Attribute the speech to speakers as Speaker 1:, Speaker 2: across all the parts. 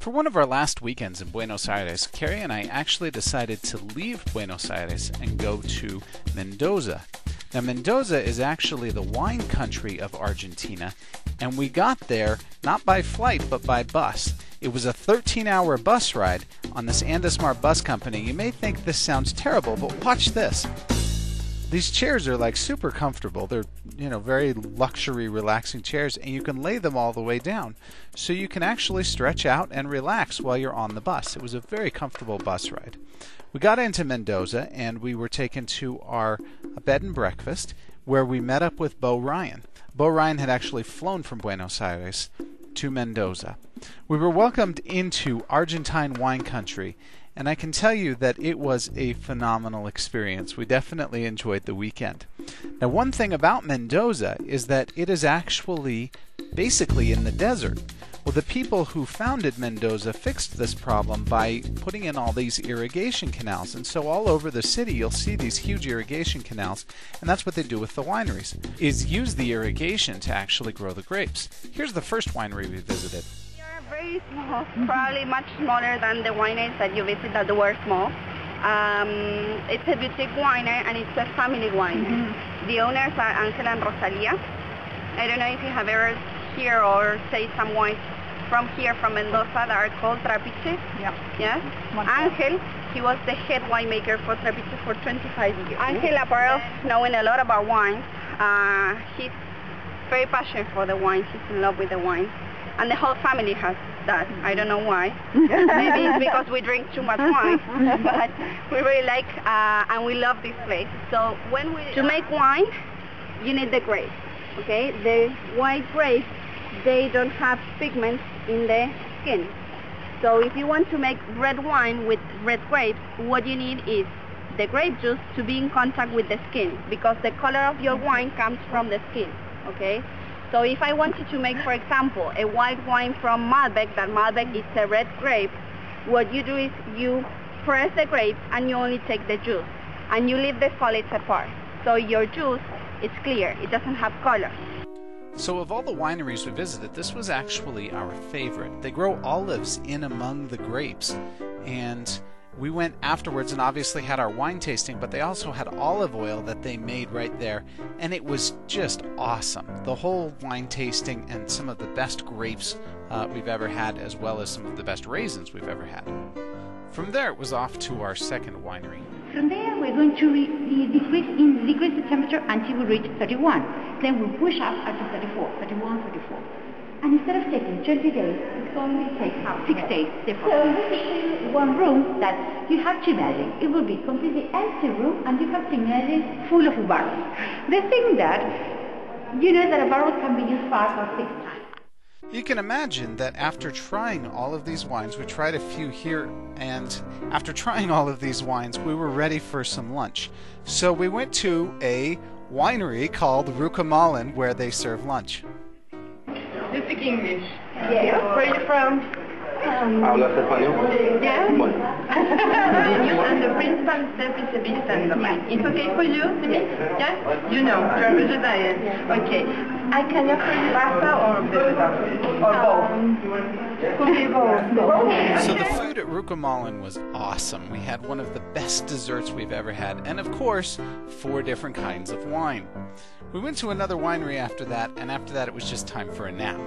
Speaker 1: For one of our last weekends in Buenos Aires, Carrie and I actually decided to leave Buenos Aires and go to Mendoza. Now, Mendoza is actually the wine country of Argentina, and we got there not by flight but by bus. It was a 13-hour bus ride on this Andesmar bus company. You may think this sounds terrible, but watch this. These chairs are like super comfortable. They're, very luxury, relaxing chairs, and you can lay them all the way down. So you can actually stretch out and relax while you're on the bus. It was a very comfortable bus ride. We got into Mendoza, and we were taken to our bed and breakfast, where we met up with Bo Ryan. Bo Ryan had actually flown from Buenos Aires to Mendoza. We were welcomed into Argentine wine country, and I can tell you that it was a phenomenal experience. We definitely enjoyed the weekend. Now, one thing about Mendoza is that it is actually basically in the desert. Well, the people who founded Mendoza fixed this problem by putting in all these irrigation canals. And so all over the city you'll see these huge irrigation canals, and that's what they do with the wineries, is use the irrigation to actually grow the grapes. Here's the first winery we visited.
Speaker 2: Very small, probably much smaller than the wineries that you visit that were small. It's a boutique winery and it's a family wine. The owners are Angela and Rosalia. I don't know if you have ever heard or say some wines from here, from Mendoza, that are called Tapiz.
Speaker 3: Yeah.
Speaker 2: Yes. Angel, he was the head winemaker for Tapiz for 25 years. Angel, apart of knowing a lot about wine, he's very passionate for the wine. He's in love with the wine. And the whole family has that. I don't know why. Maybe it's because we drink too much wine. But we really like and we love this place. So to make wine, you need the grapes. Okay? The white grapes, they don't have pigments in the skin. So if you want to make red wine with red grapes, what you need is the grape juice to be in contact with the skin, because the color of your wine comes from the skin. Okay? So if I wanted to make, for example, a white wine from Malbec, that Malbec is a red grape, what you do is you press the grapes and you only take the juice, and you leave the solids apart. So your juice is clear, it doesn't have color.
Speaker 1: So of all the wineries we visited, this was actually our favorite. They grow olives in among the grapes, and we went afterwards and obviously had our wine tasting, but they also had olive oil that they made right there, and it was just awesome. The whole wine tasting, and some of the best grapes we've ever had, as well as some of the best raisins we've ever had. From there, it was off to our second winery.
Speaker 3: From there, we're going to decrease the temperature until we reach 31. Then we'll push up up to 34, 31, 34. And instead of taking 20 days, it's going to take 6 days. So this is one room that you have to imagine. It will be completely empty room, and you have to imagine full of barrels. The thing that, that a barrel can be used 5 or 6 times.
Speaker 1: You can imagine that after trying all of these wines, we tried a few here, and after trying all of these wines, we were ready for some lunch. So we went to a winery called Rucamalin, where they serve lunch.
Speaker 4: You speak English?
Speaker 3: Yeah.
Speaker 4: Where are you from?
Speaker 5: ¿Hablas español?
Speaker 4: Yeah.
Speaker 5: Bueno.
Speaker 4: And the principal step is a bit standard. It's okay for you, Simi? Yeah? You know, you're a vegetarian. Okay. I can offer you pasta or vegetarian? Or both? Could be both.
Speaker 1: So the food at Rucamalin was awesome. We had one of the best desserts we've ever had, and of course, 4 different kinds of wine. We went to another winery after that, and after that it was just time for a nap.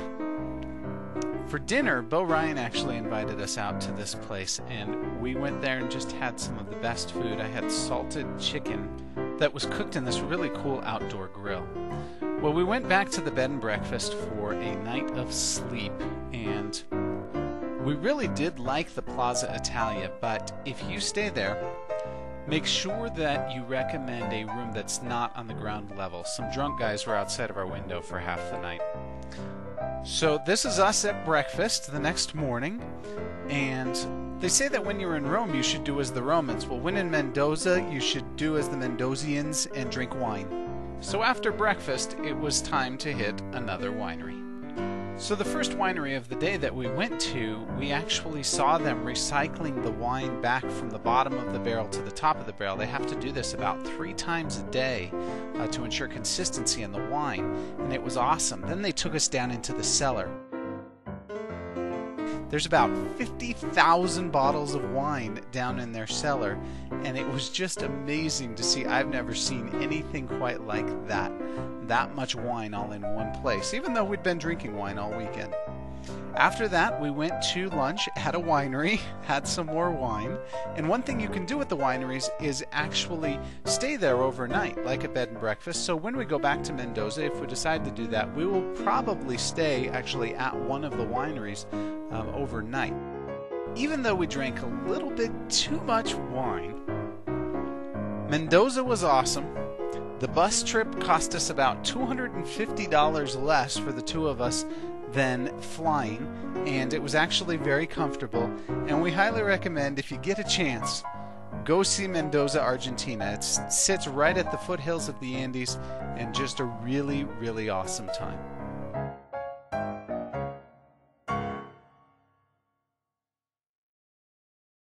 Speaker 1: For dinner, Bo Ryan actually invited us out to this place, and we went there and just had some of the best food. I had salted chicken that was cooked in this really cool outdoor grill. Well, we went back to the bed and breakfast for a night of sleep, and we really did like the Plaza Italia, but if you stay there, make sure that you recommend a room that's not on the ground level. Some drunk guys were outside of our window for half the night. So this is us at breakfast the next morning, and they say that when you're in Rome you should do as the Romans. Well, when in Mendoza you should do as the Mendozians and drink wine. So after breakfast it was time to hit another winery. So the first winery of the day that we went to, we actually saw them recycling the wine back from the bottom of the barrel to the top of the barrel. They have to do this about 3 times a day to ensure consistency in the wine, and it was awesome. Then they took us down into the cellar. There's about 50,000 bottles of wine down in their cellar, and it was just amazing to see. I've never seen anything quite like that. That much wine all in one place, even though we'd been drinking wine all weekend. After that, we went to lunch at a winery, had some more wine, and one thing you can do at the wineries is actually stay there overnight, like a bed and breakfast. So when we go back to Mendoza, if we decide to do that, we will probably stay actually at one of the wineries overnight. Even though we drank a little bit too much wine, Mendoza was awesome. The bus trip cost us about $250 less for the two of us than flying, and it was actually very comfortable, and we highly recommend, if you get a chance, go see Mendoza, Argentina. It sits right at the foothills of the Andes, and just a really, really awesome time.